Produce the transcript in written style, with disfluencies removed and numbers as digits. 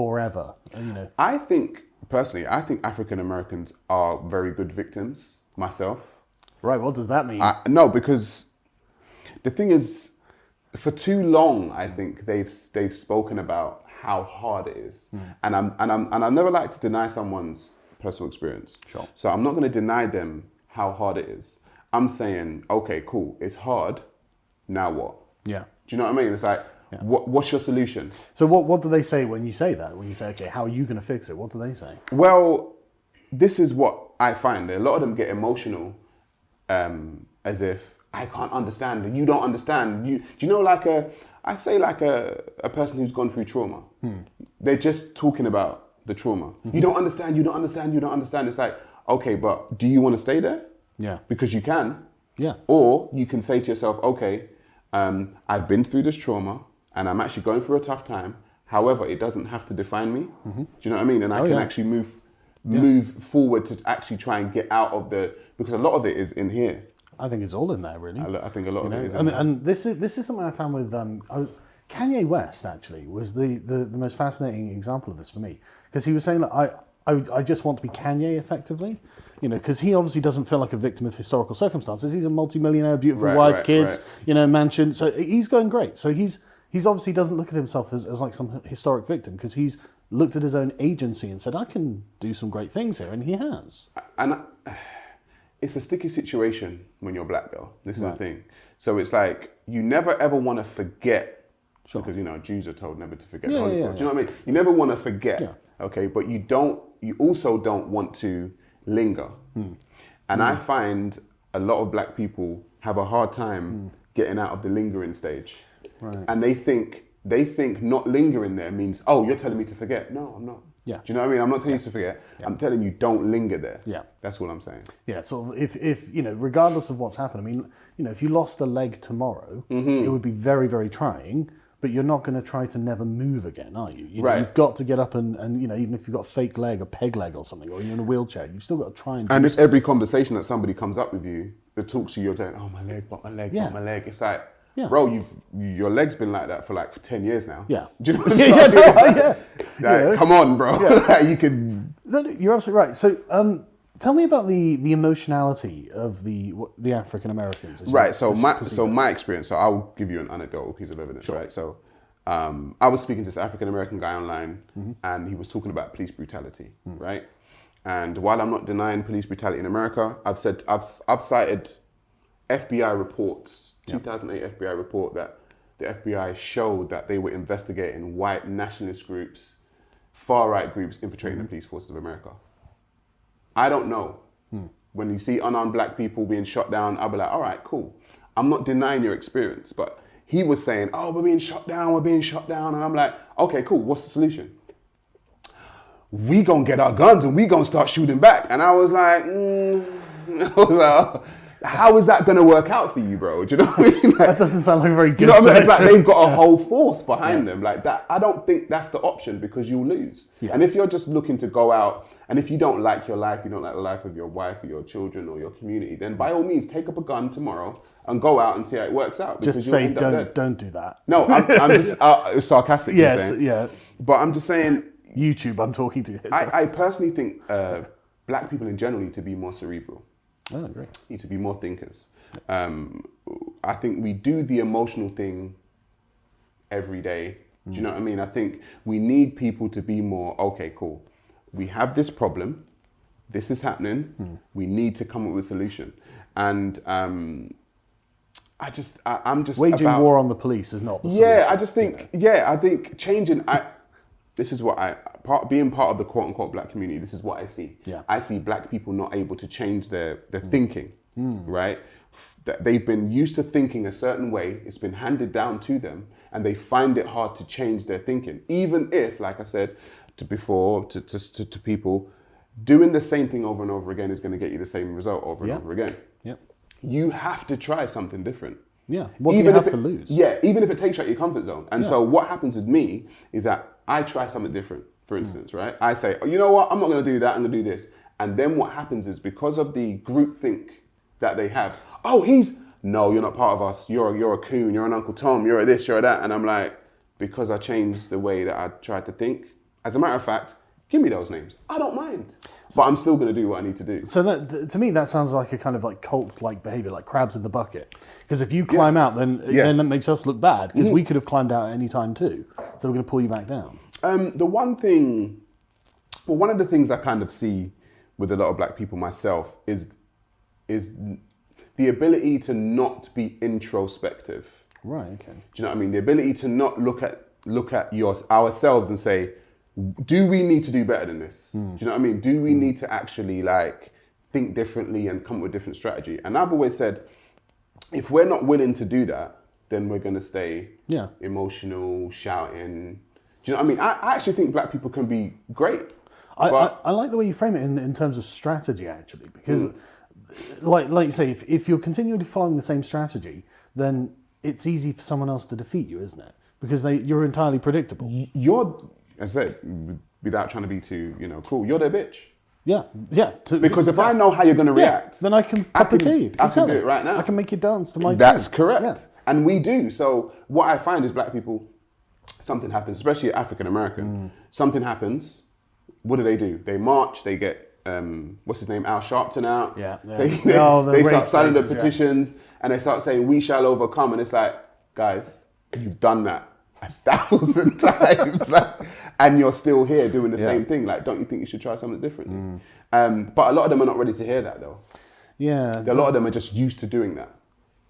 forever, Personally, I think African Americans are very good victims, myself. Right, what does that mean? No, because the thing is, for too long, I think they've spoken about how hard it is, and I never like to deny someone's personal experience. Sure. So I'm not going to deny them how hard it is. I'm saying, okay, cool, it's hard. Now what? Yeah. Do you know what I mean? It's like, what's your solution? So what do they say when you say that? When you say, okay, how are you going to fix it? What do they say? Well, this is what I find. A lot of them get emotional, as if I can't understand. You don't understand. Do you know, I'd say like a person who's gone through trauma. They're just talking about the trauma. You don't understand. You don't understand. You don't understand. It's like, okay, but do you want to stay there? Yeah. Because you can. Yeah. Or you can say to yourself, okay, I've been through this trauma and I'm actually going through a tough time. However, it doesn't have to define me. Do you know what I mean? And I can actually move forward to actually try and get out of because a lot of it is in here. I think it's all in there, really. I think a lot of it is in there. And this is something I found with Kanye West. Actually, was the most fascinating example of this for me, because he was saying that I just want to be Kanye, effectively, because he obviously doesn't feel like a victim of historical circumstances. He's a multimillionaire, beautiful wife, kids, mansion. So he's going great. So he's obviously doesn't look at himself as like some historic victim, because he's looked at his own agency and said, I can do some great things here, and he has. And it's a sticky situation when you're black, though. This is the thing. So it's like, you never ever want to forget, because Jews are told never to forget. Do you know what I mean? You never want to forget, okay? But you also don't want to linger. And I find a lot of black people have a hard time getting out of the lingering stage. Right. And they think not lingering there means, oh, you're telling me to forget. No, I'm not. Yeah. Do you know what I mean? I'm not telling you to forget. I'm telling you, don't linger there. Yeah. That's what I'm saying. Yeah. So if regardless of what's happened, I mean, if you lost a leg tomorrow, it would be very, very trying. But you're not going to try to never move again, are you? You've got to get up and even if you've got a fake leg, a peg leg or something, or you're in a wheelchair, you've still got to try and. And if every conversation that somebody comes up with you that talks to you, you're saying, "Oh, my leg, but my leg, but my leg." It's like, bro, your leg's been like that for like 10 years now. Yeah. Do you know what I mean? Come on, bro. You can. No, you're absolutely right. So, tell me about the emotionality of the African Americans. Right. So my experience. So I'll give you an anecdotal piece of evidence. Sure. Right. So, I was speaking to this African American guy online, and he was talking about police brutality. Right. And while I'm not denying police brutality in America, I've cited FBI reports. 2008 FBI report that the FBI showed that they were investigating white nationalist groups, far-right groups infiltrating the police forces of America. I don't know. When you see unarmed black people being shot down, I'll be like, all right, cool. I'm not denying your experience, but he was saying, oh, we're being shot down. And I'm like, okay, cool. What's the solution? We gonna get our guns and we gonna start shooting back. And I was like, how is that going to work out for you, bro? Do you know what I mean? That doesn't sound like a very good. You know what I mean? It's like they've got a whole force behind them. Like that, I don't think that's the option, because you'll lose. Yeah. And if you're just looking to go out, and if you don't like your life, you don't like the life of your wife or your children or your community, then by all means, take up a gun tomorrow and go out and see how it works out. Just say, don't do that. No, I'm just sarcastic. Yes, yeah. But I'm just saying. YouTube, I'm talking to you. I personally think black people in general need to be more cerebral. Oh, great. Need to be more thinkers. I think we do the emotional thing every day. Do you know what I mean? I think we need people to be more, okay, cool. We have this problem. This is happening. We need to come up with a solution. And I'm just waging war on the police is not the solution. Yeah, I just think, I think changing, this is what being part of the quote unquote black community, this is what I see. Yeah. I see black people not able to change their thinking, right? That they've been used to thinking a certain way, it's been handed down to them, and they find it hard to change their thinking. Even if, like I said to people, doing the same thing over and over again is going to get you the same result over and over again. Yeah. You have to try something different. Yeah. What do you have to lose? Yeah, even if it takes you out your comfort zone. And so what happens with me is that I try something different, for instance, right? I say, oh, you know what? I'm not going to do that. I'm going to do this. And then what happens is, because of the group think that they have, oh, no, you're not part of us. You're a coon. You're an Uncle Tom. You're a this, you're a that. And I'm like, because I changed the way that I tried to think, As a matter of fact, give me those names. I don't mind. But I'm still going to do what I need to do. So that, to me, that sounds like a kind of like cult-like behavior, like crabs in the bucket. Because if you climb out, then that makes us look bad, because we could have climbed out at any time too. So we're going to pull you back down. One of the things I kind of see with a lot of black people myself is the ability to not be introspective. Right, okay. Do you know what I mean? The ability to not look at ourselves and say, do we need to do better than this? Do you know what I mean? Do we need to actually like think differently and come up with a different strategy? And I've always said, if we're not willing to do that, then we're going to stay emotional, shouting. Do you know what I mean? I actually think black people can be great. I like the way you frame it in terms of strategy, actually, because like you say, if you're continually following the same strategy, then it's easy for someone else to defeat you, isn't it? Because you're entirely predictable. As I said, without trying to be too, cool, you're their bitch. Yeah. Because if I know how you're going to react, then I can puppeteer you. I can do it right now. I can make you dance to my tune. That's correct. Yeah. And we do. So what I find is black people, something happens, especially African American, something happens. What do? They march, they get, what's his name, Al Sharpton out. Yeah. They start signing the petitions and they start saying, we shall overcome. And it's like, guys, you've done that 1,000 times. And you're still here doing the same thing. Like, don't you think you should try something different? But a lot of them are not ready to hear that, though. Yeah. A lot of them are just used to doing that.